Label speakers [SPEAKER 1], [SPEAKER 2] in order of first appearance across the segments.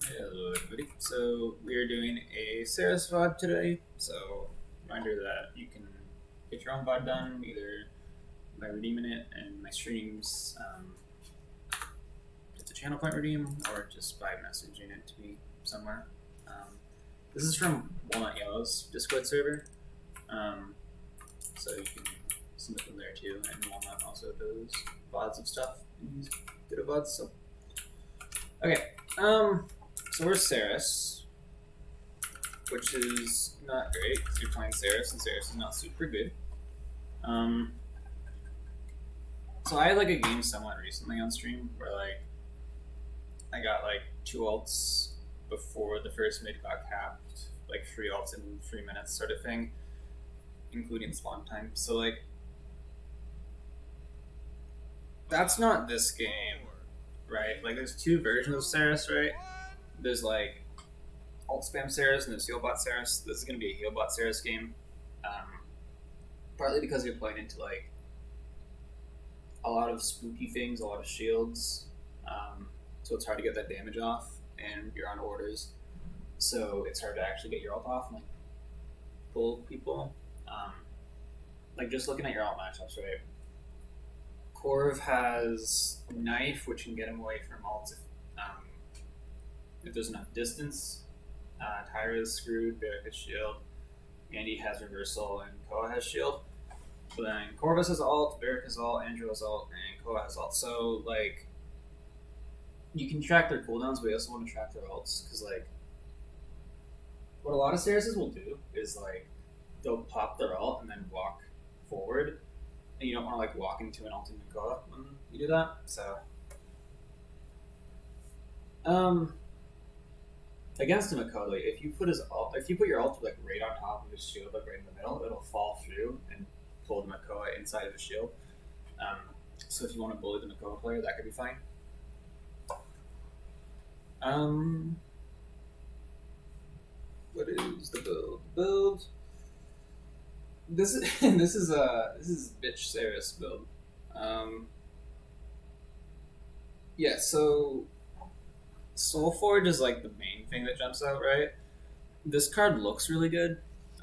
[SPEAKER 1] Hello everybody. So we are doing a Seris VOD today. So reminder that you can get your own VOD done either by redeeming it in my streams. It's a channel point redeem or just by messaging it to me somewhere. This is from Walnut Yellow's Discord server. So you can submit them there too. And Walnut also does VODs of stuff. And he's good at VODs. So okay. So we're Seris, which is not great because you're playing Seris, and Seris is not super good. So I had like a game somewhat recently on stream where like I got like 2 ults before the first mid got capped, like 3 ults in 3 minutes sort of thing, including spawn time. So like that's not this game, right? Like there's two versions of Seris, right? There's like alt spam Seris and there's healbot Seris. This is going to be a healbot Seris game. Partly because you're playing into like a lot of spooky things, a lot of shields. So it's hard to get that damage off, and you're on orders. So it's hard to actually get your ult off and like pull people. Like just looking at your alt matchups, right? Corv has Knife, which can get him away from ults if there's enough distance. Tyra is screwed, Barrack has shield, Andy has reversal, and Koa has shield. But then Corvus has ult, Barrack has ult, Andrew has ult, and Koa has ult. So like you can track their cooldowns, but you also want to track their ults because like what a lot of Serises will do is like they'll pop their ult and then walk forward, and you don't want to like walk into an ultimate Koa when you do that. So against him at Cuddly, if you put your ult like right on top of his shield, like right in the middle, it'll fall through and pull the Makoa inside of his shield. So if you want to bully the Makoa player, that could be fine. What is the build? This is this is bitch Seris build. Yeah, so Soulforge is like the main thing that jumps out, right? This card looks really good.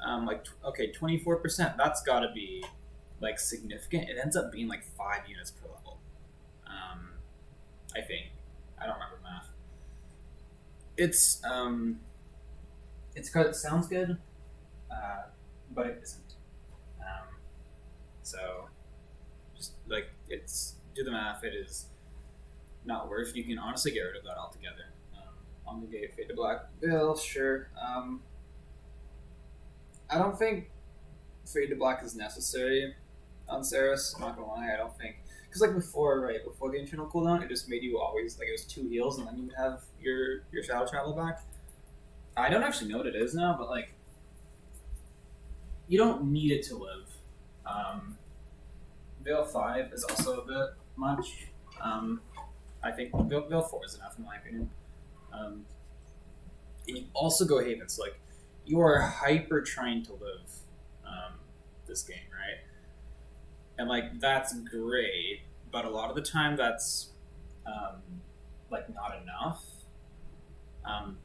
[SPEAKER 1] Like okay, 24%. That's got to be like significant. It ends up being like 5 units per level. I think I don't remember math. It's a card that sounds good, but it isn't. So just like it's do the math. It is not worth. You can honestly get rid of that altogether. On the gate, Fade to Black Bill, sure. I don't think Fade to Black is necessary on Seris. I'm not gonna lie, I don't think because like before, right before the internal cooldown, it just made you always like it was 2 heals and then you would have your shadow travel back. I don't actually know what it is now, but like you don't need it to live. Veil 5 is also a bit much. I think Veil 4 is enough in my opinion. And you also go Haven, so like you are hyper trying to live this game, right? And like that's great, but a lot of the time that's like not enough.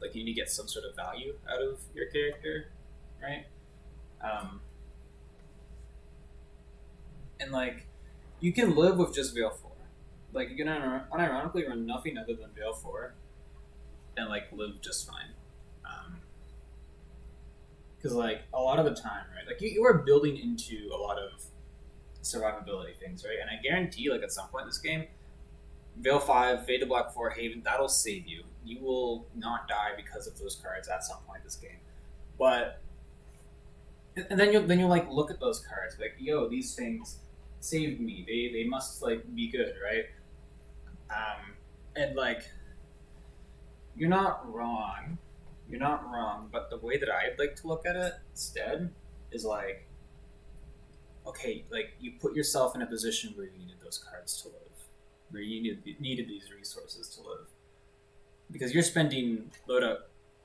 [SPEAKER 1] Like you need to get some sort of value out of your character, right? And like you can live with just Veil 4. Like you can unironically run nothing other than Veil 4 and like live just fine. Because like a lot of the time, right? Like you are building into a lot of survivability things, right? And I guarantee, like at some point in this game, Veil 5, Fade to Black 4, Haven, that'll save you. You will not die because of those cards at some point in this game. But and then you'll like look at those cards, like, yo, these things saved me. They must like be good, right? And like you're not wrong. You're not wrong, but the way that I'd like to look at it instead is like, okay, like you put yourself in a position where you needed those cards to live, where you needed these resources to live, because you're spending loadout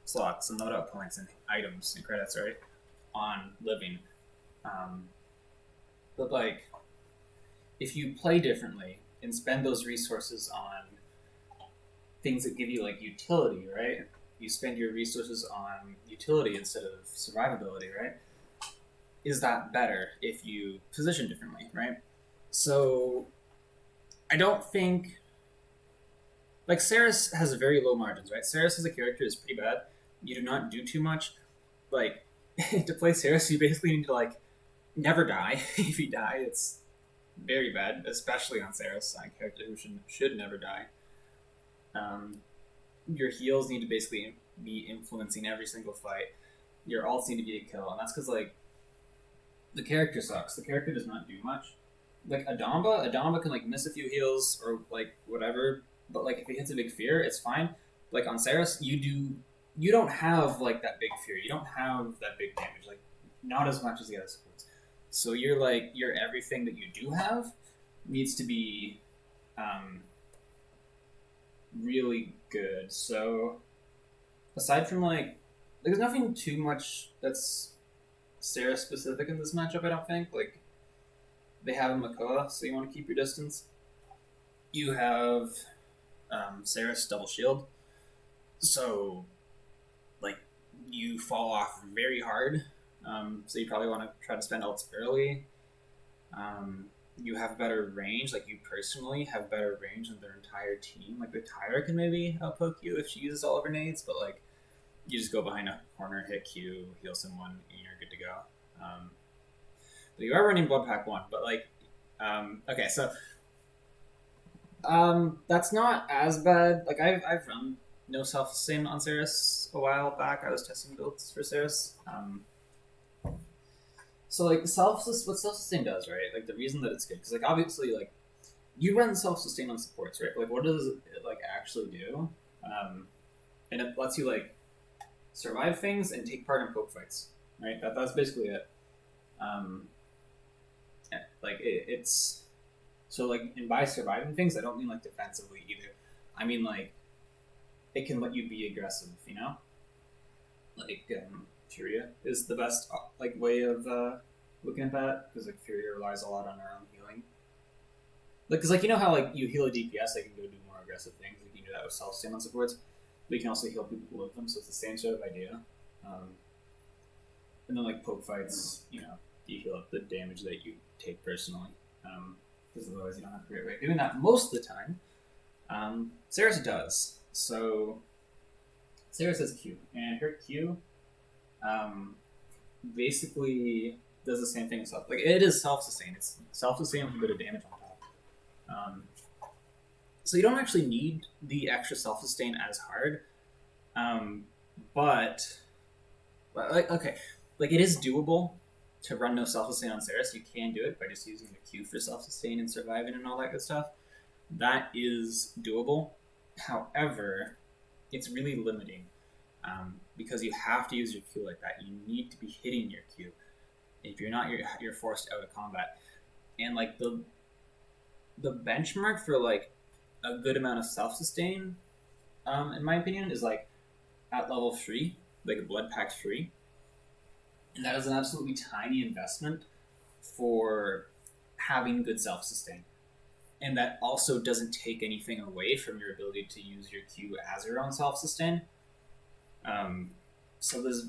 [SPEAKER 1] slots and loadout points and items and credits, right, on living. But like, if you play differently and spend those resources on things that give you like utility, right? you spend your resources on utility instead of survivability, right? Is that better if you position differently, right? So I don't think like Seris has very low margins, right? Seris as a character is pretty bad. You do not do too much. Like to play Seris, you basically need to like never die. If you die, it's very bad, especially on Seris, a character who should never die. Um, your heals need to basically be influencing every single fight. Your ults need to be a kill, and that's because like the character sucks. The character does not do much. Like Adamba can like miss a few heals or like whatever, but like if he hits a big fear, it's fine. Like on Seris, you don't have like that big fear. You don't have that big damage. Like not as much as the other supports. So your everything that you do have needs to be really good. So aside from like there's nothing too much that's Sarah specific in this matchup, I don't think. Like they have a Makoa, so you want to keep your distance. You have Seris double shield, so like you fall off very hard. So you probably want to try to spend ults early. You have better range, like you personally have better range than their entire team. Like the Tyra can maybe outpoke you if she uses all of her nades, but like you just go behind a corner, hit Q, heal someone, and you're good to go. But you are running Blood Pack 1, but like, okay, so that's not as bad. Like I've run no self-sustain on Seris a while back. I was testing builds for Seris. So like what self-sustain does, right? Like the reason that it's good, because like obviously like you run self-sustain on supports, right? Like what does it like actually do? And it lets you like survive things and take part in poke fights, right? That's basically it. Yeah, like it's so like, and by surviving things, I don't mean like defensively either. I mean like it can let you be aggressive, you know. Like Furia is the best like way of looking at that, because like Furia relies a lot on her own healing. Like, because like you know how like you heal a DPS, they can go do more aggressive things. Like you can do that with self-sustain on supports, but you can also heal people who live them. So it's the same sort of idea. And then like poke fights, you know, you heal up the damage that you take personally, because otherwise you don't have a great way of doing that most of the time. Seris does. So Seris has Q, and her Q basically does the same thing as self. Like it is self-sustain. It's self-sustain with a bit of damage on top. So you don't actually need the extra self-sustain as hard. But like okay, like it is doable to run no self-sustain on Seris. You can do it by just using the Q for self-sustain and surviving and all that good stuff. That is doable. However, it's really limiting. Because you have to use your Q like that. You need to be hitting your Q. If you're not, you're forced out of combat. And like the benchmark for like a good amount of self-sustain, in my opinion, is like at level 3, like a Blood Pack 3. And that is an absolutely tiny investment for having good self-sustain. And that also doesn't take anything away from your ability to use your Q as your own self-sustain. So there's,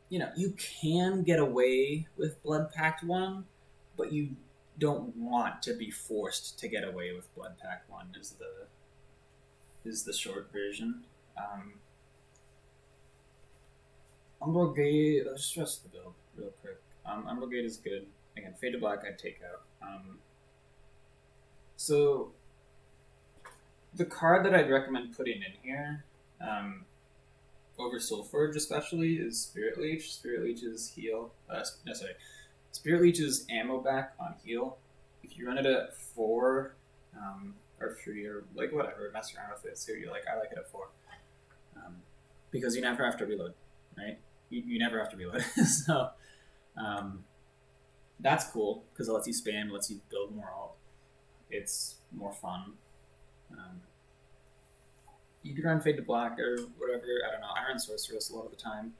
[SPEAKER 1] you know, you can get away with Blood Pact 1, but you don't want to be forced to get away with Blood Pact 1 is the short version. Umbral Gate, let's just stress the build real quick. Umbral Gate is good. Again, Fade to Black I'd take out. So the card that I'd recommend putting in here, over Soulforge especially, is Spirit Leech. Spirit Leech's heal. Spirit Leech's ammo back on heal. If you run it at 4, or 3, or like whatever, mess around with it. So you're like, I like it at 4, because you never have to reload, right? You never have to reload. So that's cool because it lets you spam, lets you build more ult. It's more fun. You can run Fade to Black or whatever. I don't know. I run Sorceress a lot of the time.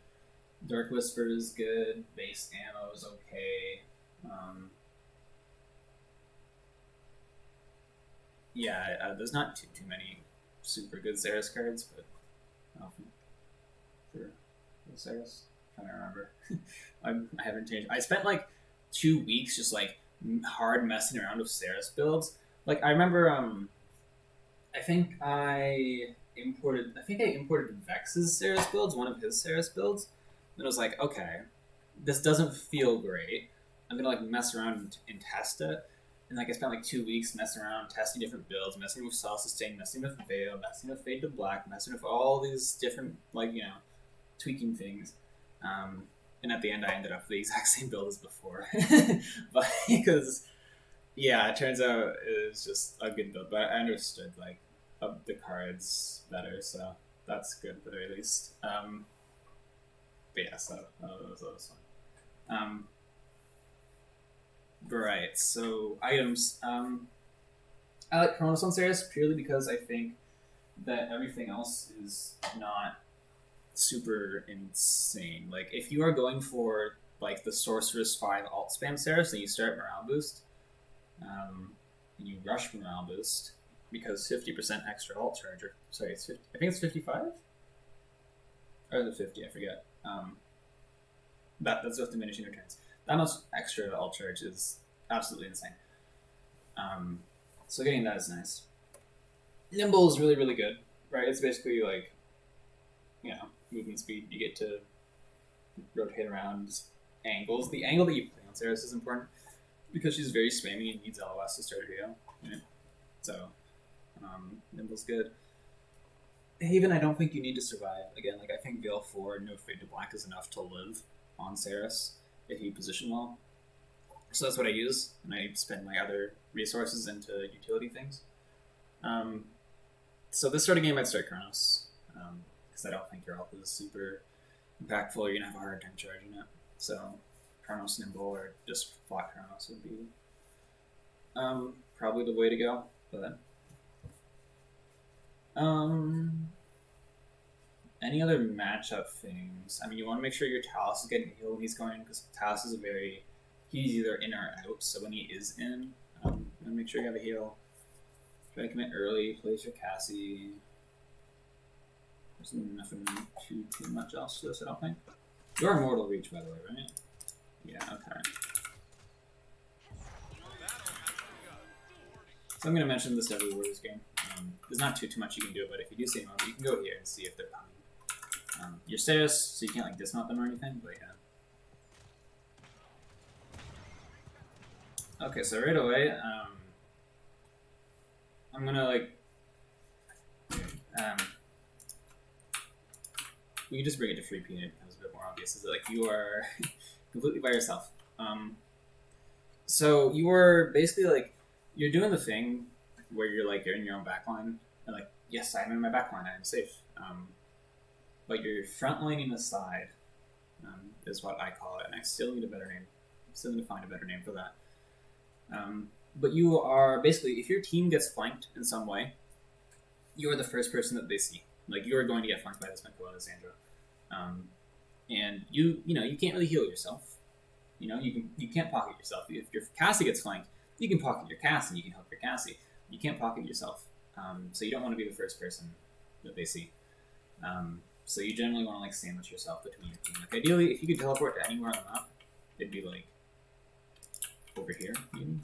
[SPEAKER 1] Dark Whisper is good. Base ammo is okay. Yeah, there's not too many super good Seris cards, but with Seris? I'm trying to remember. I haven't changed. I spent like 2 weeks just like hard messing around with Seris builds. Like I remember, I think I imported Vex's Seris builds, one of his Seris builds, and it was like, okay, this doesn't feel great. I'm gonna like mess around and test it. And like I spent like 2 weeks messing around, testing different builds, messing with Self Sustain, messing with Veil, messing with Fade to Black, messing with all these different like tweaking things. And at the end, I ended up with the exact same build as before, but because it turns out it was just a good build. But I understood like the cards better, so that's good at the very least. But yeah, so that was fun. Right, so items. I like Chronos on Seris purely because I think that everything else is not super insane. Like, if you are going for, like, the Sorceress 5 alt spam Seris, then you start Morale Boost, and you rush Morale Boost, because 50% extra alt charge, or, sorry, it's 50, I think it's 55? Or is it 50? I forget. That's with diminishing returns. That much extra alt charge is absolutely insane. So getting that is nice. Nimble is really, really good, right? It's basically like, movement speed. You get to rotate around angles. The angle that you play on Seris is important because she's very spammy and needs LOS to start her deal. Right? So, Nimble's good. Haven, I don't think you need to survive. Again, like I think Veil 4, no Fade to Black is enough to live on Seris if you position well. So that's what I use, and I spend my other resources into utility things. So this sort of game I'd start Chronos, because I don't think your ult is super impactful, or you're going to have a hard time charging it. So Chronos, Nimble, or just flat Chronos would be probably the way to go. But any other matchup things? I mean, you want to make sure your Talus is getting healed when he's going, because Talus is he's either in or out, so when he is in, you want to make sure you have a heal. Try to commit early, place your Cassie. There's nothing too much else to this, I don't think. You're Immortal Reach, by the way, right? Yeah, okay. So I'm going to mention this every Warriors game. There's not too much you can do, but if you do see them, you can go here and see if they're coming. You're Seris, so you can't like dismount them or anything, but yeah. Okay, so right away, I'm gonna like, we can just bring it to free P and it becomes a bit more obvious, is that like you are completely by yourself. So you are basically like, you're doing the thing where you're like, you're in your own backline, and like, yes, I'm in my backline, I'm safe. But you're frontlining the side, is what I call it, and I still need a better name. I'm still need to find a better name for that. But you are basically, if your team gets flanked in some way, you are the first person that they see. Like, you are going to get flanked by this Miko and Sandra. And you can't really heal yourself. You can't pocket yourself. If your Cassie gets flanked, you can pocket your Cassie and you can help your Cassie. You can't pocket yourself. So you don't want to be the first person that they see. So you generally want to like sandwich yourself between your team. Like, ideally, if you could teleport to anywhere on the map, it'd be like over here, maybe.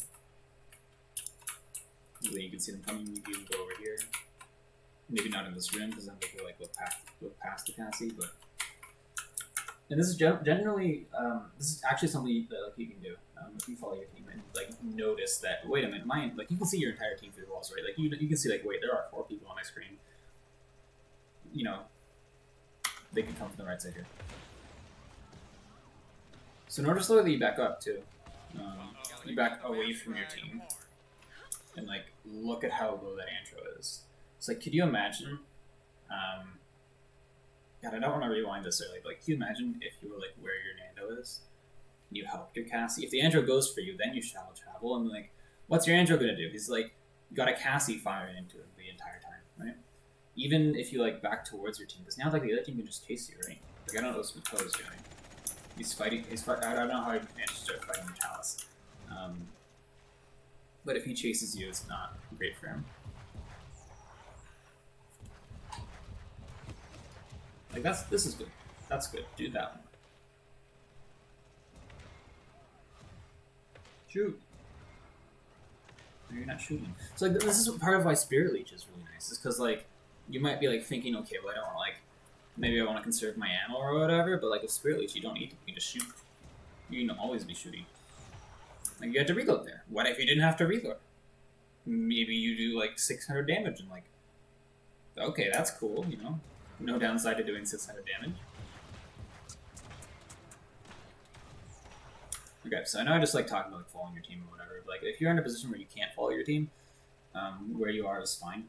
[SPEAKER 1] Maybe you can see them coming. You can go over here. Maybe not in this room because then they could like look past the Cassie. But and this is generally this is actually something that like you can do if you follow your team and like notice that, wait a minute, like you can see your entire team through the walls, right? Like you can see like, wait, there are 4 people on my screen. They can come from the right side here. So in order to slow that, you back up too. You back away from your team and like look at how low that antro is. It's like, could you imagine? God, I don't want to rewind this early, but like, can you imagine if you were like where your Nando is and you helped your Cassie? If the antro goes for you, then you shall travel, and like, what's your antro gonna do? He's like, you got a Cassie firing into him the entire time, right? Even if you like back towards your team, because now like the other team can just chase you, right? Like, I don't know what Miko is doing. He's fighting. I don't know how he managed to start fighting the Chalice. But if he chases you, it's not great for him. Like this is good. That's good. Do that one. Shoot. No, you're not shooting. So like this is part of why Spirit Leech is really nice. Is because like you might be like thinking, okay, well I don't like maybe I want to conserve my ammo or whatever, but like with Spirit Leech you don't need to. You can just shoot. You can always be shooting. Like you had to reload there. What if you didn't have to reload? Maybe you do like 600 damage and like, okay, that's cool. You know, no downside to doing 600 damage. Okay, so I know I just like talking about like following your team or whatever. But, like if you're in a position where you can't follow your team, where you are is fine.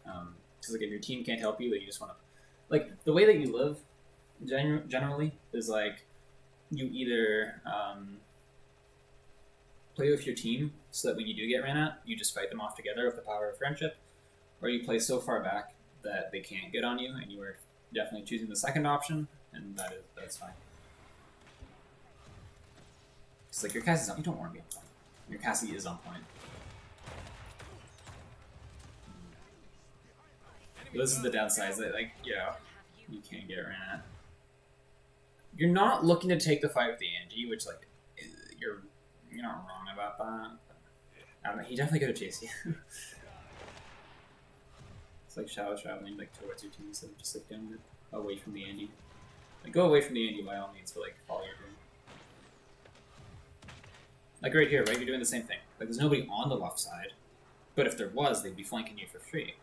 [SPEAKER 1] Because like if your team can't help you, that you just want to, like the way that you live, generally is like you either play with your team so that when you do get ran at, you just fight them off together with the power of friendship, or you play so far back that they can't get on you, and you are definitely choosing the second option, and that's fine. It's like your Cassie's on. You don't want to be on point. Your Cassie is on point. This is the downside. That like you can't get ran at. You're not looking to take the fight with the Angie, which like you're not wrong about that. I don't know. He definitely could have chased you. It's like shadow traveling like towards your team instead of just like down away from the Angie. Like go away from the Angie by all means, but like follow your team. Like right here, right? You're doing the same thing. Like there's nobody on the left side, but if there was, they'd be flanking you for free.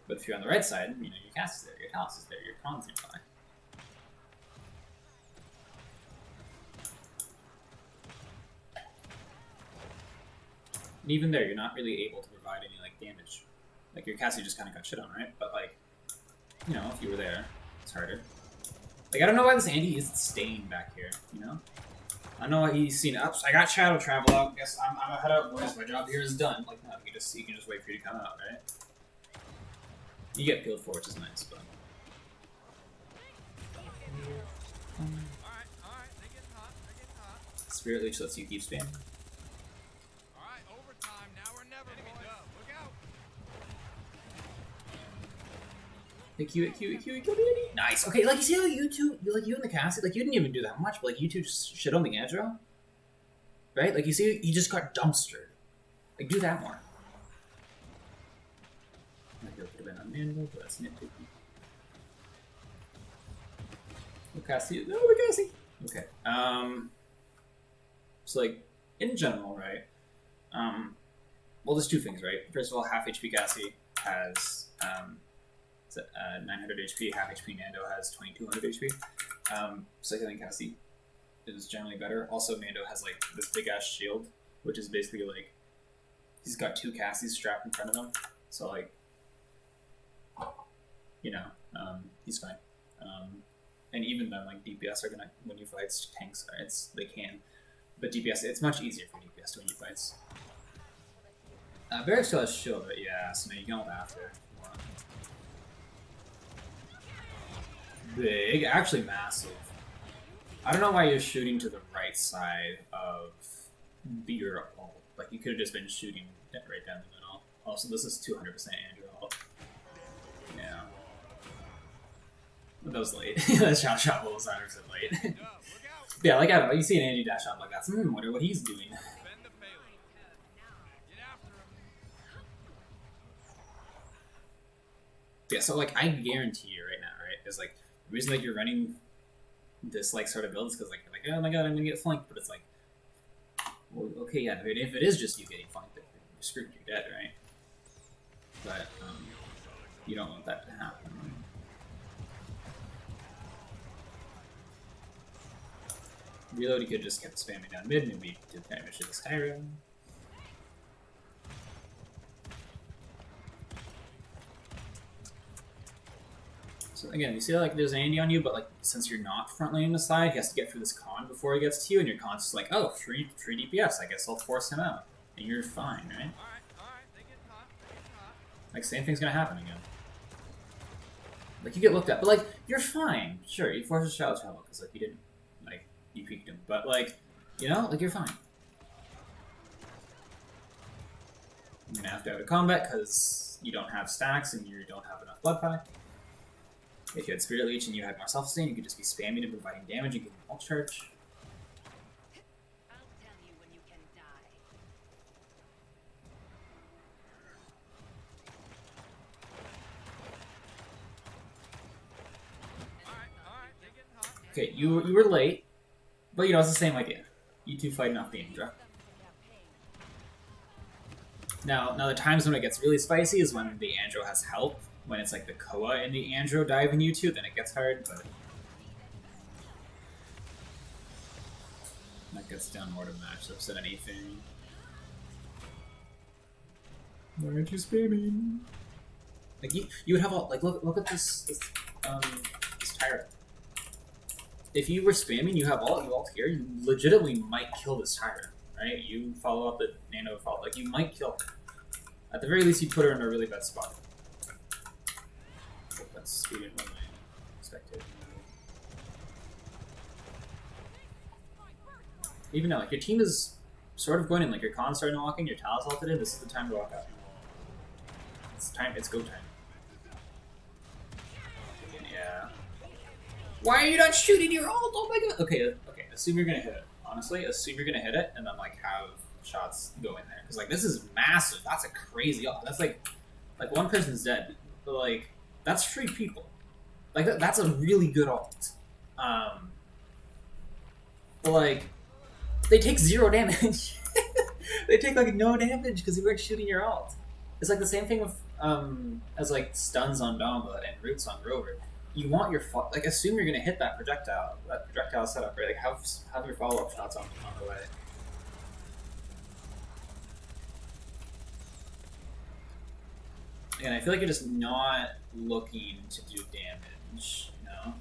[SPEAKER 1] But if you're on the right side, you know your Cass is there, your Talus is there, your Khan's nearby. And even there, you're not really able to provide any like damage. Like your Cassie just kind of got shit on, right? But like, you know, if you were there, it's harder. Like I don't know why this Andy is staying back here. You know, I don't know why he's seen ups. I got shadow travel out. Guess I'm gonna head out, boys. My job here is done. Like no, you can just wait for you to come out, right? You get peeled for, which is nice, but.
[SPEAKER 2] Alright, they're getting hot.
[SPEAKER 1] Spirit Leech lets you keep spamming.
[SPEAKER 2] Alright, overtime, now or never, boys. Look out!
[SPEAKER 1] Hey, Q, nice. Okay, like you see how you two, like you and the Cassie, like you didn't even do that much, but like you two just shit on the aggro, right? Like you see, you just got dumpstered. Like do that more. Maybe it could have been on Mandel, but that's nitpicky. Oh, Cassie, no, Cassie. Okay. So like in general, right? Well, there's two things, right? First of all, half HP Cassie has 900 HP, half HP Nando has 2200 HP. So I think Cassie is generally better. Also, Nando has like this big ass shield, which is basically like he's got two Cassies strapped in front of him. So like, you know, he's fine. And even then, like DPS are gonna when you fight tanks, they can, but DPS it's much easier for DPS to win you fights. Barrack still has shield, but yeah, so now you can ult after. Big, actually massive. I don't know why you're shooting to the right side of your ult. Like you could have just been shooting right down the middle. Also, this is 200% Andrew ult. Yeah. But that was late. That shot was 100% late. Yeah, like I don't know. You see an Angie dash out like that. Wonder what he's doing. Yeah, so like I guarantee you right now, right, is like the reason that you're running this like sort of build is because like oh my god, I'm gonna get flanked, but it's like, well, okay, yeah, if it is just you getting flanked, then you're screwed, you're dead, right? But you don't want that to happen. Reload, you could just kept spamming down mid, maybe did damage to this Tyro. So again, you see like there's Andy on you, but like since you're not frontlining the side, he has to get through this con before he gets to you, and your con's just like, oh, free DPS, I guess I'll force him out. And you're fine, right?
[SPEAKER 2] Alright, they get hot.
[SPEAKER 1] Like same thing's gonna happen again. Like you get looked at, but like you're fine. Sure, you force a shadow travel because like you didn't like you peeked him, but like you know, like you're fine. I'm gonna have to out of combat because you don't have stacks and you don't have enough blood pack. If you had Spirit Leech and you had more self-sustain, you could just be spamming and providing damage and getting ult charge.
[SPEAKER 3] I'll tell you when you can die.
[SPEAKER 2] Alright, they're getting hot.
[SPEAKER 1] Okay, you were late, but you know it's the same idea. You two fighting off the Indra. Now the times when it gets really spicy is when the Andro has help. When it's like the Koa and the Andro diving you two, then it gets hard, but that gets down more to matchups than anything. Why aren't you spamming? Like you would have all like look at this tyrant. If you were spamming, you have you ult here, you legitimately might kill this tyrant, right? You follow up the nano fault, like you might kill her. At the very least, you put her in a really bad spot. Oh, that's speeding what I expected. Even now, like your team is sort of going in, like your Khan's starting to walk in, your Tal's ulted in, this is the time to walk out. It's time, it's go time. Yeah. Why are you not shooting your ult? Oh my god! Okay, assume you're gonna hit it. Honestly, assume you're gonna hit it, and then like have shots go in there. Because like this is massive. That's a crazy ult. That's like one person's dead. But like, that's 3 people. Like that's a really good ult. But like, they take 0 damage. They take like no damage because you weren't shooting your ult. It's like the same thing with as like stuns on Damba and roots on Rover. You want your like assume you're gonna hit that projectile setup, right? Like have your follow up shots on the way. And I feel like you're just not looking to do damage, you know?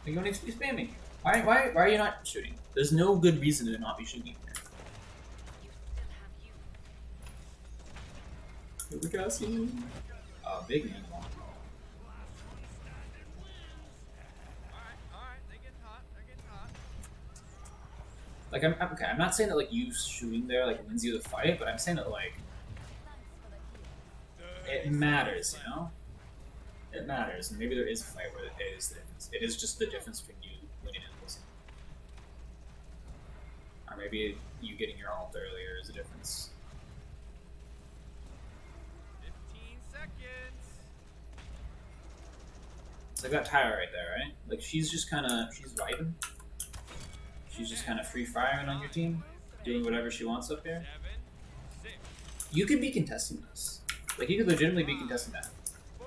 [SPEAKER 1] You don't need to be spamming. Why are you not shooting? There's no good reason to not be shooting here. Here we go, see? Oh, big man.
[SPEAKER 2] Alright, they're getting hot.
[SPEAKER 1] Like I'm not saying that like you shooting there like wins you the fight, but I'm saying that like it matters, you know? It matters, and maybe there is a fight where it is the difference. It is just the difference between you winning and losing. Or maybe you getting your ult earlier is the difference.
[SPEAKER 2] 15 seconds.
[SPEAKER 1] So I've got Tyra right there, right? Like she's just she's vibing. She's just kind of free firing on your team, doing whatever she wants up here.
[SPEAKER 2] 7, 6.
[SPEAKER 1] You could be contesting this. Like you could legitimately be contesting that.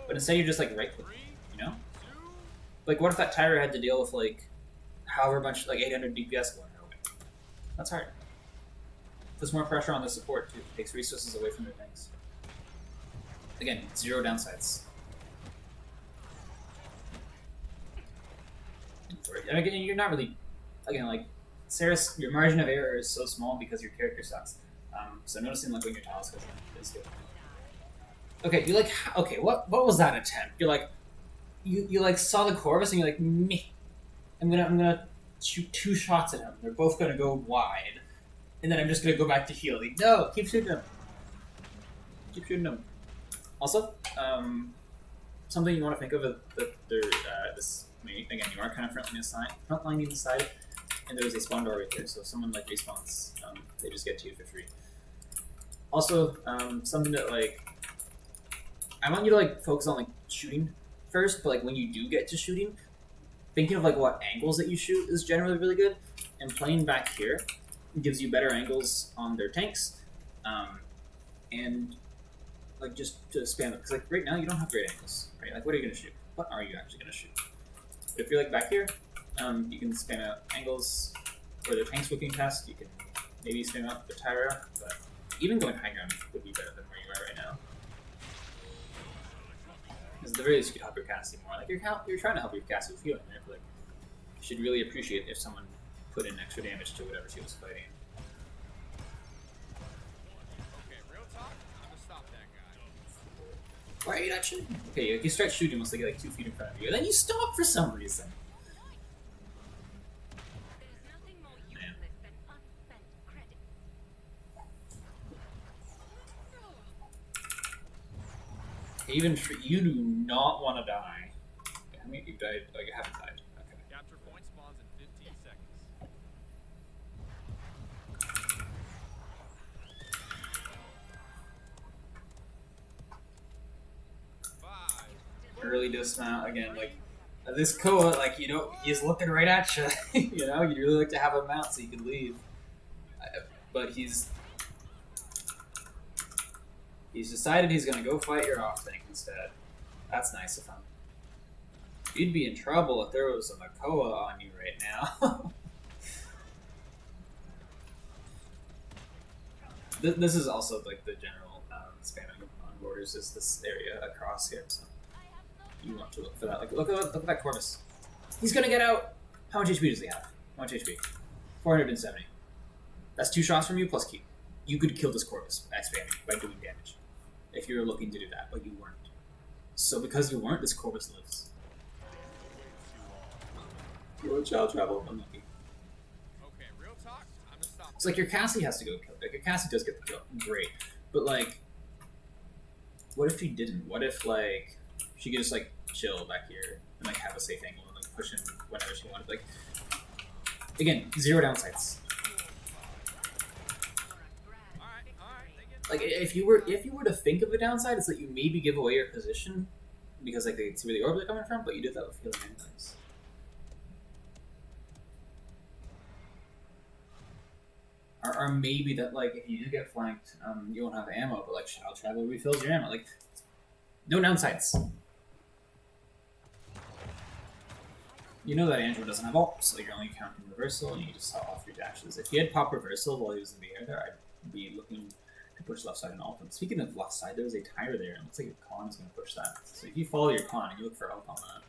[SPEAKER 1] But instead you're just like right click, you know? Like what if that Tyra had to deal with like however much, like 800 DPS going her way? That's hard. Puts more pressure on the support too. Takes resources away from their things. Again, 0 downsides. And again, you're not really, again, like Seris, your margin of error is so small because your character sucks. So noticing like when your Talos goes in is good. Okay, you like, okay, what was that attempt? You're like, you like saw the Corvus and you're like, me, I'm gonna shoot 2 shots at him. They're both gonna go wide, and then I'm just gonna go back to heal. Like, no, keep shooting him. Keep shooting him. Also, something you want to think of that this. I mean, again, you are kind of frontlining the side, and there's a spawn door right there. So if someone like respawns, they just get to you for free. Also, something that like I want you to like focus on like shooting first, but like when you do get to shooting, thinking of like what angles that you shoot is generally really good, and playing back here gives you better angles on their tanks, and like just to spam it because like right now you don't have great angles, right? Like what are you gonna shoot? What are you actually gonna shoot? But if you're like back here, you can spam out angles for the tank swooping test. You can maybe spam out the Tyra, but even going high ground would be better than where you are right now. Because at the very least, you could help your Cassie more. Like you're trying to help your Cassie with healing, right? But like, you should really appreciate if someone put in extra damage to whatever she was fighting.
[SPEAKER 2] Okay, real talk. I'm gonna stop that guy.
[SPEAKER 1] Why are you not shooting? Okay, like you start shooting once they get like 2 feet in front of you, and then you stop for some reason.
[SPEAKER 3] There's nothing more useless than unspent credit.
[SPEAKER 1] Even for, you do not want to die. How many you died? Oh, you haven't died. Okay.
[SPEAKER 2] Capture point spawns in 15 seconds. 5.
[SPEAKER 1] Early dismount again. Like this Koa, like he's looking right at you. You know, you'd really like to have him mount so you could leave, but he's decided he's gonna go fight your off tank instead. That's nice of him. You'd be in trouble if there was a Makoa on you right now. This is also like the general spamming on borders is this area across here. So you want to look for that. Like look at that Corvus. He's gonna get out. How much HP does he have? How much HP? 470. That's 2 shots from you plus keep. You could kill this Corvus by spamming by doing damage if you were looking to do that, but you weren't. So because you weren't, this Corvus lives. Your child travel, unlucky.
[SPEAKER 2] Okay, real talk. Time to stop.
[SPEAKER 1] It's like your Cassie has to go kill. Like your Cassie does get the kill, great. But like, what if she didn't? What if like she could just like chill back here and like have a safe angle and like push in whenever she wanted? Like, again, 0 downsides. Like if you were to think of a downside, it's that you maybe give away your position because like they see where the orbs are coming from, but you did that with healing anyways. Or maybe that like if you do get flanked, you won't have ammo, but like Shadow Traveler refills your ammo. Like no downsides. You know that Andrew doesn't have ult, so you're only counting reversal and you just saw off your dashes. If he had pop reversal while he was in the air there, I'd be looking to push left side and ult. And speaking of left side, there's a tire there, and it looks like your con is going to push that. So if you follow your con and you look for ult on that,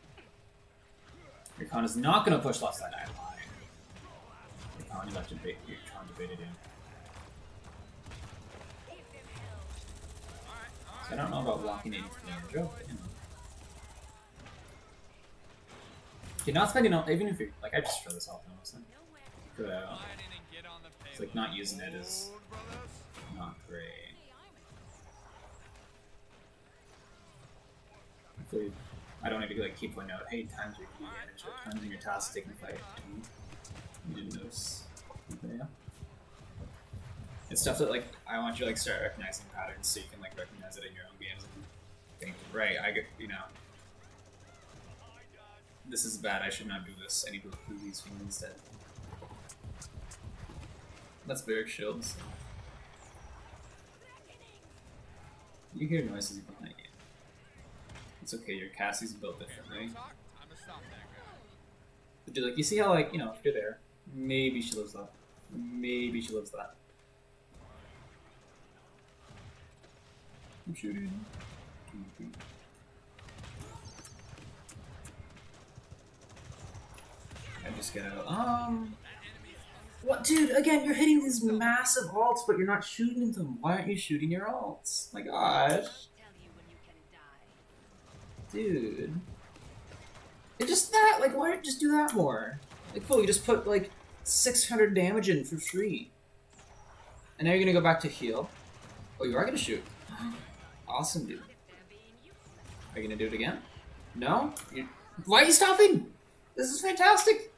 [SPEAKER 1] your con is not going to push left side. I lied. Your con is actually your con debated in. So I don't know about blocking 80 damage. Oh, you know. You're not spending on even if you're like I just throw this off honestly. It's like not using it is not great. Hopefully, I don't need to like keep pointing out, hey, times your key damage or times in your task taking fight. You didn't notice. Yeah. It's stuff that like I want you to like start recognizing patterns so you can like recognize it in your own games and think, right, I get this is bad, I should not do this. I need to include these things instead. That's Barrack shields. You hear noises behind you. It's okay, your Cassie's built differently. But dude, like, you see how, like, if you're there, maybe she lives that. Maybe she lives that. I'm shooting. I just get out. What, dude? Again, you're hitting these massive ults, but you're not shooting them. Why aren't you shooting your ults? My gosh, dude. And just that, like, why don't you just do that more? Like, cool, you just put like 600 damage in for free, and now you're gonna go back to heal. Oh, you are gonna shoot. Awesome, dude. Are you gonna do it again? No? Why are you stopping? This is fantastic!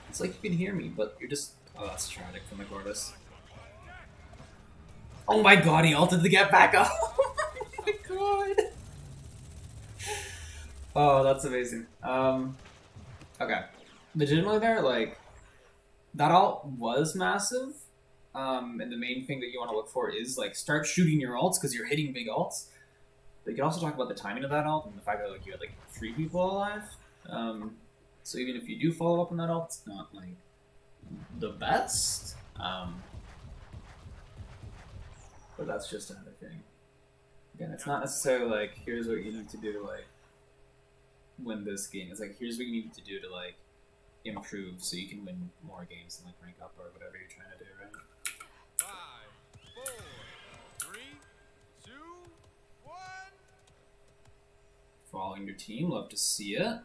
[SPEAKER 1] It's like you can hear me, but you're just... Oh, that's tragic from the Corvus. Oh my god, he ulted to get back up! Oh my god! Oh, that's amazing. Okay. Legitimately there, like... That ult was massive. And the main thing that you want to look for is, like, start shooting your ults, because you're hitting big ults. But you can also talk about the timing of that ult, and the fact that, like, you had, like, 3 people alive. So even if you do follow up on that ult, it's not like the best. But that's just another thing. Again, it's not necessarily like here's what you need to do to like win this game. It's like here's what you need to do to like improve so you can win more games and like rank up or whatever you're trying to do, right?
[SPEAKER 2] 5, 4, 3, 2, 1.
[SPEAKER 1] Following your team, love to see it.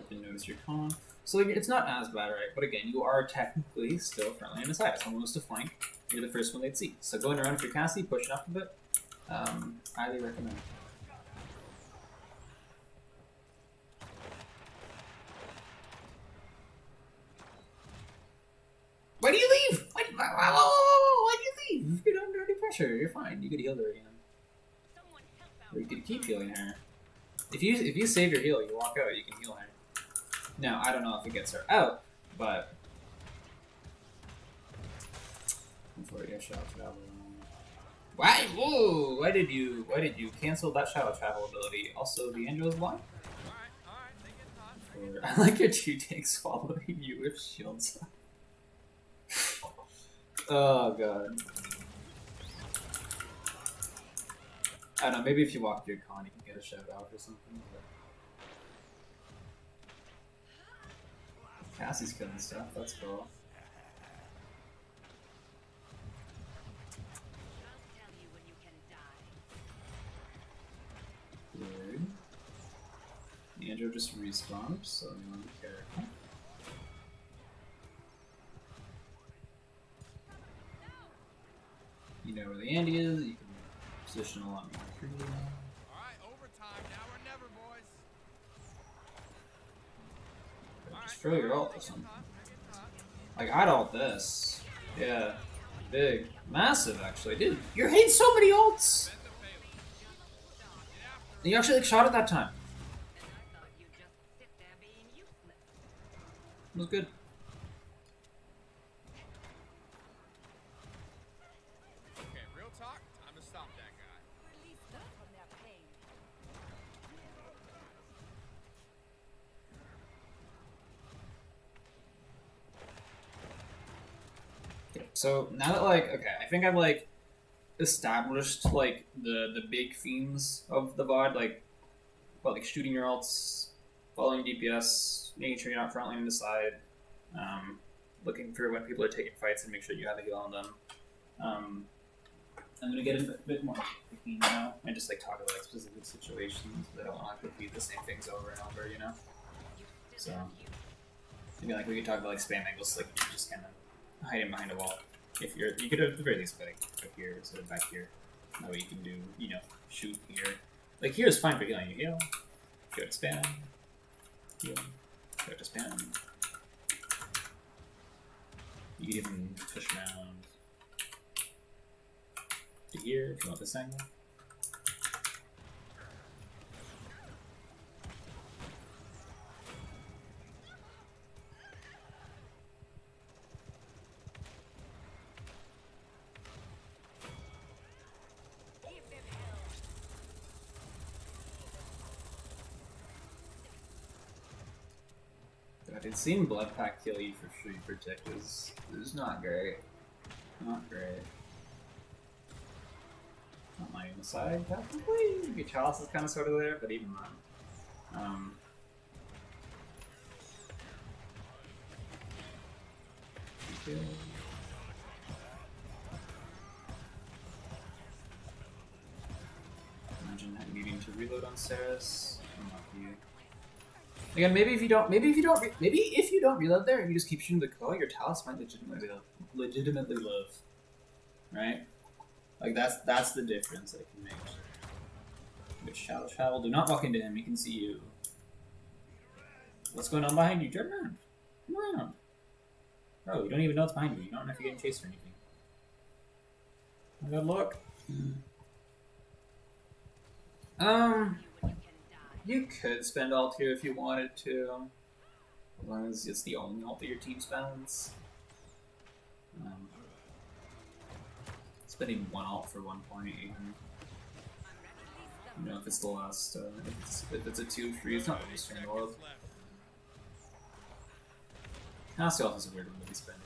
[SPEAKER 1] Didn't notice your con. So like, it's not as bad, right? But again, you are technically still frontline in the side. If someone was to flank, you're the first one they'd see. So going around with your Cassie, pushing up a bit, highly recommend. Why do you leave? Why do you leave? You're under any pressure. You're fine. You could heal her again. Or you could keep healing her. If you save your heal, you walk out, you can heal her. Now, I don't know if it gets her out, but before you shadow travel. Why? Whoa! Why did you cancel that shadow travel ability? Also, the Angel is blind. I like your 2 tanks following you with shields. Oh god. I don't know, maybe if you walk your con you can get a shout out or something. But... Cassie's killing stuff, that's cool. Good. Andrew just respawned, so you want to be careful. You know where the Andy is, you can position a lot more freely.
[SPEAKER 2] Alright, overtime, now or never, boys.
[SPEAKER 1] Just throw your ult or something. Like, I'd ult this. Yeah. Big. Massive, actually. Dude, you're hitting so many ults! And you actually, like, shot it that time. It was good.
[SPEAKER 2] Okay, real talk, time to stop that guy.
[SPEAKER 3] Release them from their pain.
[SPEAKER 1] So now that like I think I've like established like the big themes of the VOD, like shooting your ults, following DPS, making sure you're not frontlining the side, looking for when people are taking fights and make sure you have a heal on them. I'm gonna get a bit more picky now and just like talk about like specific situations that I don't want to repeat the same things over and over, you know. So maybe like we could talk about like spam angles, like you're just kind of hiding behind a wall. If you could at the very least like go here instead of back here. That way you can do, you know, shoot here. Like here is fine for healing. You heal, go to spam, heal, go to spam. You can even push around to here if you want this angle. God, seeing Blood Pack kill you for free protect is not great. Not great. Not lying on the side, technically. Your Chalice is kind of sort of there, but even then. Okay. Imagine needing to reload on Seris. Unlucky. Again, maybe if you don't reload there and you just keep shooting the coil, your Talus might legitimately live, right? Like that's the difference that it can make. But Shadow, do not walk into him. He can see you. What's going on behind you? Turn around. Come around. Bro, you don't even know what's behind you. You don't know if you're getting chased or anything. Good luck. You could spend ult here if you wanted to, as long as it's the only ult that your team spends. Spending one ult for 1 point, even. You know, if it's the last, if it's a 2-3, it's not the least thing in the world. Cassie ult is a weird one to be spending.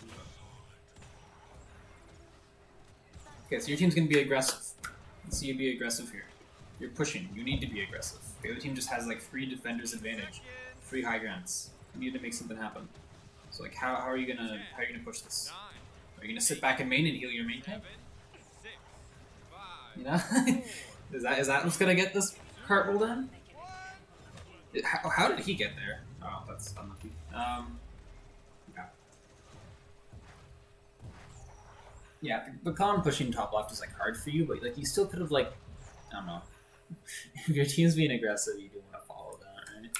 [SPEAKER 1] Okay, so your team's gonna be aggressive. Let's see you be aggressive here. You're pushing. You need to be aggressive. The other team just has like 3 defenders advantage, 3 high grounds. You need to make something happen. So like, how are you gonna push this? Are you gonna sit back in main and heal your main tank? You know, is that what's gonna get this cart rolled in? How did he get there? Oh, that's unlucky. Okay. Yeah, the con pushing top left is like hard for you, but like you still could have like, I don't know. If your team's being aggressive, you do want to follow that, right?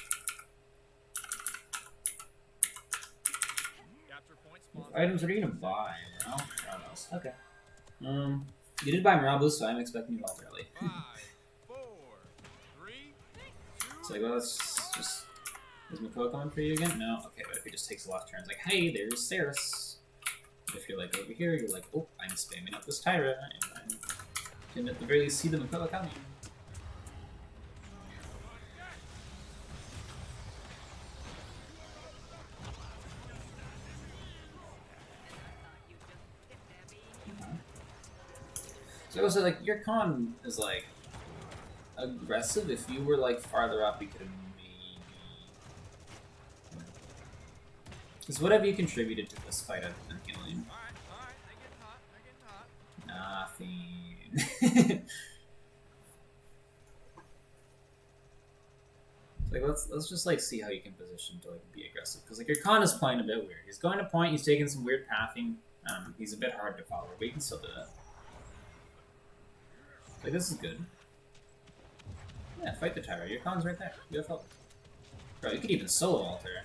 [SPEAKER 2] Capture point
[SPEAKER 1] What
[SPEAKER 2] spawns.
[SPEAKER 1] items are you gonna buy? Oh, God knows. Okay. You did buy Mirabu, so I'm expecting you all early.
[SPEAKER 2] 5, 4, 3, 2.
[SPEAKER 1] So like, well, let's just. Is Mako coming for you again? No? Okay, but if he just takes a left turn, it's like, hey, there's Seris. If you're like over here, you're like, oh, I'm spamming up this Tyra, and I can at the very least see the Mako coming. So also, like, your con is like aggressive. If you were like farther up, you could have maybe. Because what have you contributed to this fight other than healing?
[SPEAKER 2] Alright, they getting hot,
[SPEAKER 1] Nothing. Like let's just like see how you can position to like be aggressive, because like your con is playing a bit weird. He's going to point. He's taking some weird pathing. He's a bit hard to follow, but you can still do that. Like this is good. Yeah, fight the Tyra. Your con's right there. You have help. Bro, you could even solo alter.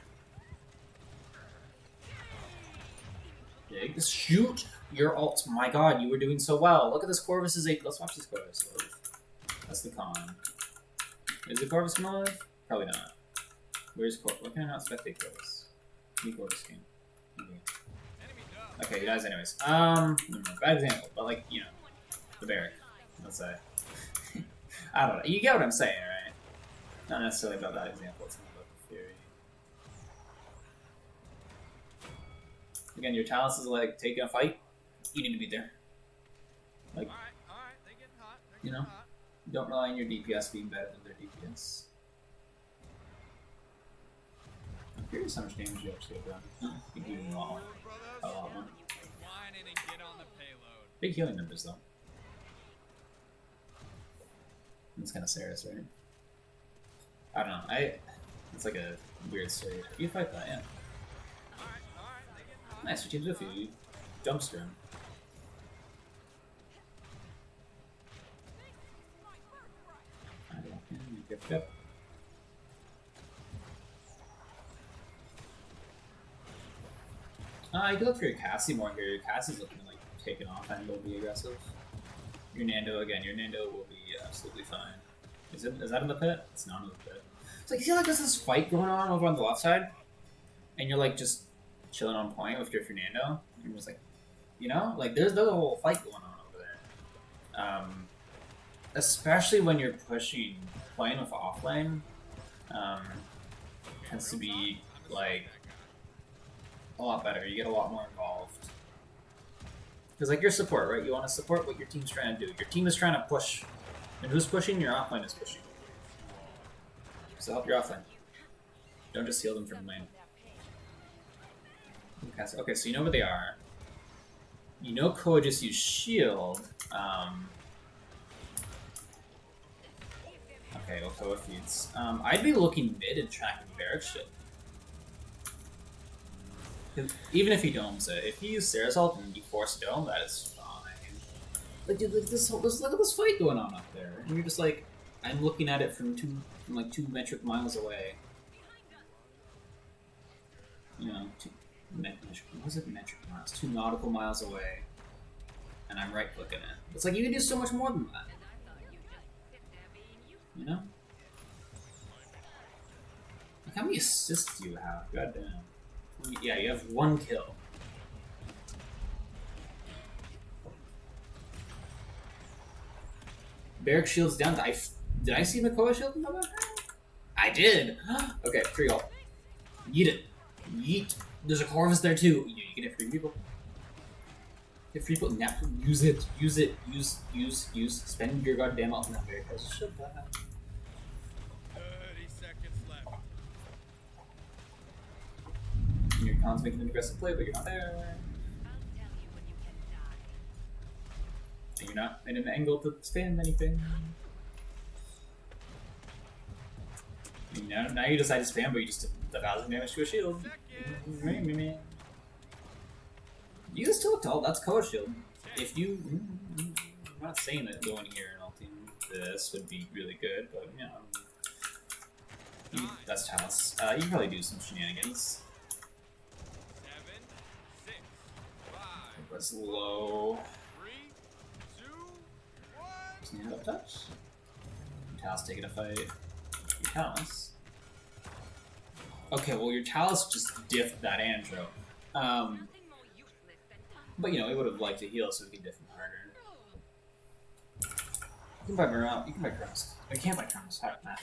[SPEAKER 1] Yeah, you just shoot your ult. My God, you were doing so well. Look at this Corvus' 8. Let's watch this Corvus live. That's the con. Is the Corvus gonna live? Probably not. Where's Corvus? Why can I not spectate Corvus? New Corvus game. Okay, he dies anyways. Bad example, but like, you know, the barrack. Let's say. I don't know. You get what I'm saying, right? Not necessarily about that example. It's more about the theory. Again, your talents is like taking a fight. You need to be there. Like,
[SPEAKER 2] alright, they getting hot.
[SPEAKER 1] You know? Don't rely on your DPS being better than their DPS. I'm curious how much damage you actually have done. You do a lot more. A lot more.
[SPEAKER 2] Whining and get on the payload.
[SPEAKER 1] Big healing numbers, though. It's kind of Seris, right? I don't know. It's like a weird story. You fight that, yeah.
[SPEAKER 2] Alright, they getting hot.
[SPEAKER 1] Nice, your team's with you. You dumpster him. Yep. You can look for your Cassie more here. Your Cassie's looking like taken off and will be aggressive. Your Nando again. Your Nando will be absolutely fine. Is that in the pit? It's not in the pit. It's like you feel like there's this fight going on over on the left side, and you're like just chilling on point with your Fernando. And you're just like, you know, like there's a whole fight going on over there. Especially when you're pushing playing with offlane, tends to be like a lot better. You get a lot more involved. Because like your support, right? You want to support what your team's trying to do. Your team is trying to push. And who's pushing? Your offlane is pushing. So help your offlane. Don't just heal them from lane. Okay, so you know where they are. You know Koa just used shield. Okay, well Koa feeds. I'd be looking mid and tracking Barrack shield. Even if he domes it, if you use Seris ult and you force a dome, that is fine. Like, dude, look at this fight going on up there, and you're just like, I'm looking at it from like 2 metric miles away. You know, was it metric miles? 2 nautical miles away, and I'm right clicking it. It's like you can do so much more than that. You know? Like, how many assists do you have? Goddamn. Yeah, you have 1 kill. Barrack shield's down. Did I see Makoa shield in the I did! Okay, free ult. Yeet it. Yeet. There's a Corvus there too. You can hit free people. Hit free people. Now, use it. Use it. Use. Spend your goddamn ult. Now, Barrack has a shield.
[SPEAKER 2] 30 seconds left.
[SPEAKER 1] And your con's making an aggressive play, but you're not there.
[SPEAKER 3] I'll tell you when you can die.
[SPEAKER 1] And you're not in an angle to spam anything. Now you decide to spam, but you just did 1,000 damage to a shield. You can still ult. That's color shield. If you, I'm not saying that going here and ulting this would be really good, but you know, that's Talus. You can probably do some shenanigans.
[SPEAKER 2] 7, 6, 5,
[SPEAKER 1] That's low.
[SPEAKER 2] 3, 2, 1.
[SPEAKER 1] Just need up touch. Talus taking a fight. Your Talus. Okay, well your Talus just diffed that Andro.
[SPEAKER 3] Nothing more useless than time.
[SPEAKER 1] But you know, we would have liked to heal so we could diff him harder. You can buy Morale. You can buy Cross. I can't buy Cross. Not bad.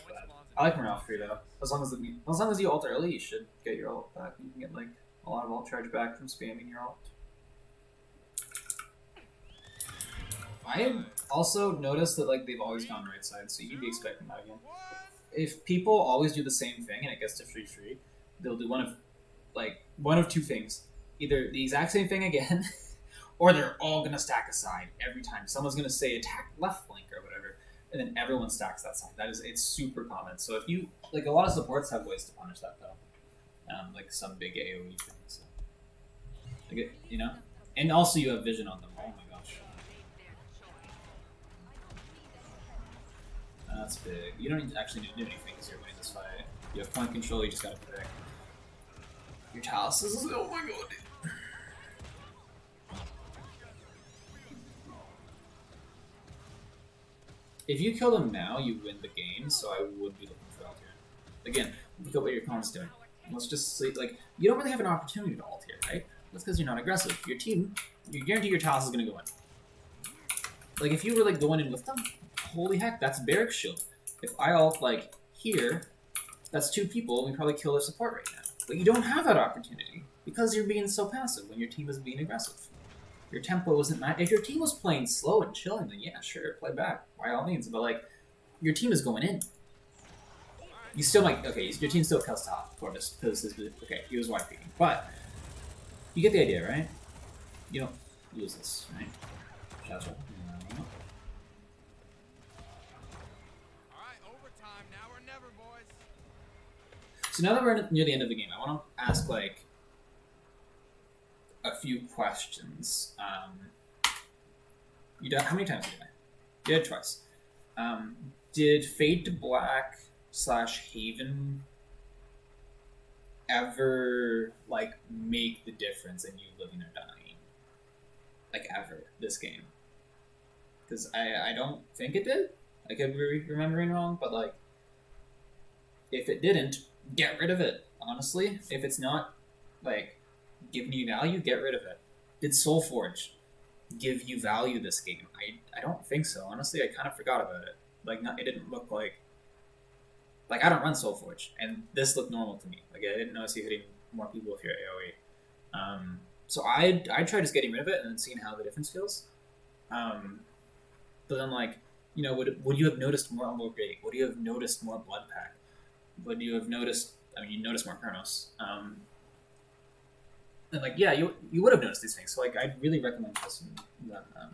[SPEAKER 1] I like Morale free though. As long as you ult early, you should get your ult back. You can get like a lot of ult charge back from spamming your ult. I have also noticed that like they've always gone right side, so you'd be expecting that again. If people always do the same thing and it gets to free, they'll do one of two things: either the exact same thing again, or they're all gonna stack a side every time. Someone's gonna say attack left flank or whatever, and then everyone stacks that side. It's super common. So if you like, a lot of supports have ways to punish that though, like some big AOE thing. So, like you know, and also you have vision on them. Oh my gosh, that's big. You don't actually need to do anything because you're winning this fight. You have point control. You just gotta protect. Your Talus is oh my god. If you kill them now, you win the game, so I would be looking for ult here. Again, look at what your opponent's doing. Let's just say, like, you don't really have an opportunity to ult here, right? That's because you're not aggressive. Your team, you guarantee your Talus is going to go in. Like, if you were, like, going in with them, holy heck, that's Barrack Shield. If I ult, like, here, that's 2 people, and we probably kill their support right now. But you don't have that opportunity, because you're being so passive when your team is being aggressive. Your tempo wasn't matched. If your team was playing slow and chilling, then yeah, sure, play back by all means. But like, your team is going in. You still might your team still cuts top for this because okay, he was white peeking, but you get the idea, right? You don't lose this, right? Gotcha.
[SPEAKER 2] Alright, overtime, now or never, boys.
[SPEAKER 1] So now that we're near the end of the game, I want to ask like a few questions. You died, how many times did you die? You died twice. Did Fade to Black / Haven ever like make the difference in you living or dying? Like ever this game? Because I don't think it did. I could be remembering wrong, but like if it didn't, get rid of it. Honestly, if it's not like giving you value, get rid of it. Did Soulforge give you value this game? I don't think so. Honestly, I kind of forgot about it. Like, it didn't look like I don't run Soulforge, and this looked normal to me. Like, I didn't notice you hitting more people with your AoE. So I tried just getting rid of it and then seeing how the difference feels. But then, like, you know, would you have noticed more Elbow Gate? Would you have noticed more Blood Pack? Would you have noticed? I mean, you noticed more Chronos. And like, yeah, you would have noticed these things. So like, I'd really recommend testing them out.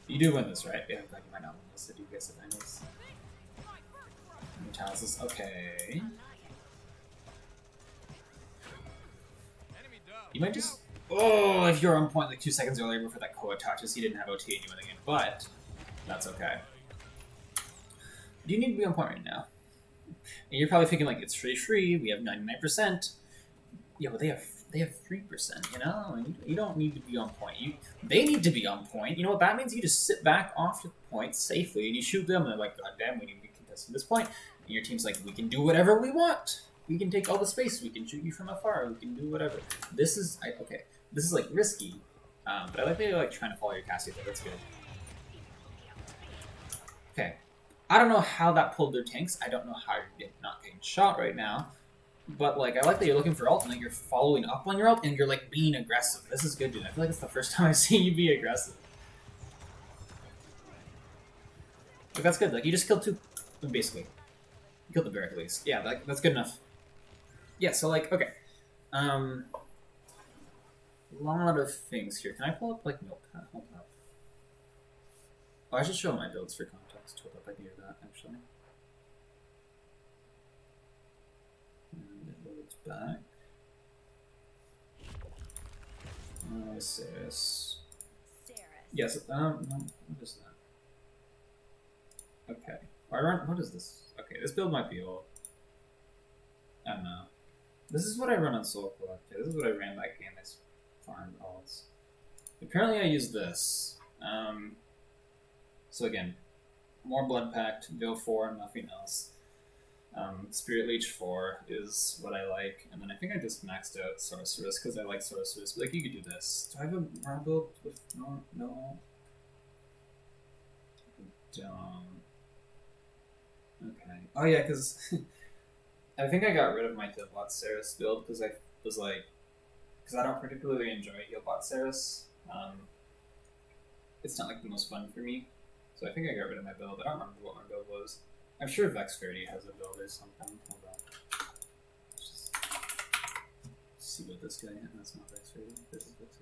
[SPEAKER 1] You do win this, right? Yeah, like you might not win this if you guess the finals. Talus is okay.
[SPEAKER 2] Enemy dub.
[SPEAKER 1] You might just if you're on point like 2 seconds earlier before that Koa touches, he didn't have OT and you win the game, but that's okay. Do you need to be on point right now? And you're probably thinking like it's free. We have 99%. Yeah, but they have 3%. You know, and you don't need to be on point. They need to be on point. You know what that means? You just sit back off your point safely and you shoot them. And they're like, God damn, we need to be contesting this point. And your team's like, we can do whatever we want. We can take all the space. We can shoot you from afar. We can do whatever. This is okay. This is like risky, but I like that you're like trying to follow your Cassie there. That's good. Okay. I don't know how that pulled their tanks. I don't know how you're not getting shot right now. But, like, I like that you're looking for ult and that you're following up on your ult and you're, like, being aggressive. This is good, dude. I feel like it's the first time I've seen you be aggressive. Like, that's good. Like, you just killed 2, basically. You killed the Barrack at least. Yeah, that's good enough. Yeah, so, like, okay. Lot of things here. Can I pull up, like, Notepad? Hold up. Oh, I should show my builds for context. Just told up I needed that actually. And it loads back. Seris. Yes, no, what is that? Okay. What is this? Okay, this build might be old. I don't know. This is what I run on Soul Collector. This is what I ran back in. I farmed alts. Apparently I use this. So again, more Blood Pact, Bill 4, nothing else. Spirit Leech 4 is what I like, and then I think I just maxed out Sorceress because I like Sorceress. But like, you could do this. Do I have a Morale build with no? Don't. Okay. Oh yeah, because I think I got rid of my Healbot Seris build because I was like, because I don't particularly enjoy Healbot Seris. It's not like the most fun for me, so I think I got rid of my build. I don't remember what my build was. I'm sure Vex 30 has a build or something. Hold on. Let's just see what this guy is. That's not Vex 30. This is Vex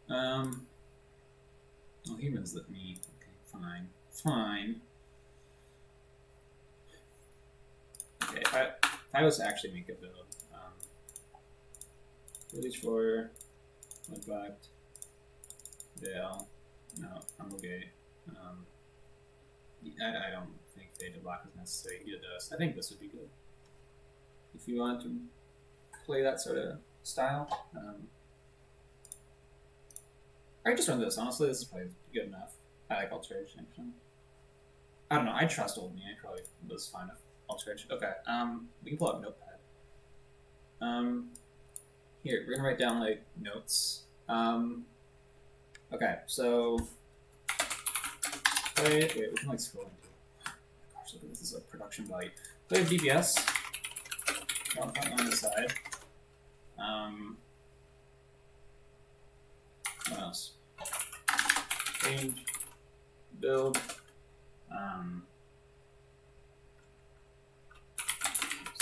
[SPEAKER 1] 30. Oh, he runs with me. Okay, fine. Fine. Okay, if I was to actually make a build, Release 4, Impact, Dale, no, I'm okay. I don't think Fade to Black is necessary. He does. I think this would be good. If you want to play that sort of style. I just run this, honestly, this is probably good enough. I like Alteration, actually. I don't know, I trust old me, I probably was fine with Alteration. Okay, we can pull out Notepad. Here, we're gonna write down, like, notes. Okay, so... Wait, we can, like, scroll into it. Gosh, look at this, this is, like, production value. Play with DPS. One front on the side. What else? Change. Build.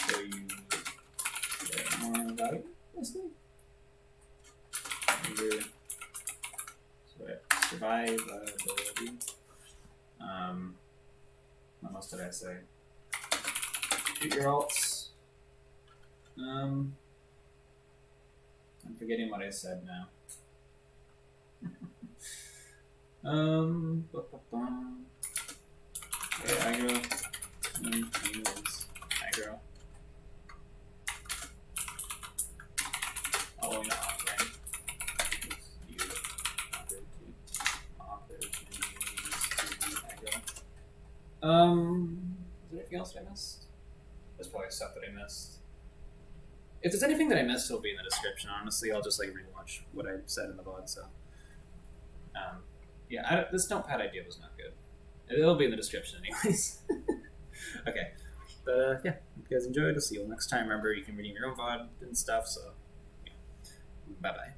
[SPEAKER 1] So you get more value, basically. Under, survivability. What else did I say? Shoot your ults. I'm forgetting what I said now. Okay, aggro. Use aggro. Oh, no, right? You offer to use aggro. Is there anything else I missed? There's probably stuff that I missed. If there's anything that I missed, it'll be in the description. Honestly, I'll just like rewatch what I said in the VOD. So, yeah, this notepad idea was not good. It'll be in the description, anyways. Okay, but yeah, if you guys enjoyed, I'll see you next time. Remember, you can redeem your own VOD and stuff. So, yeah. Bye bye.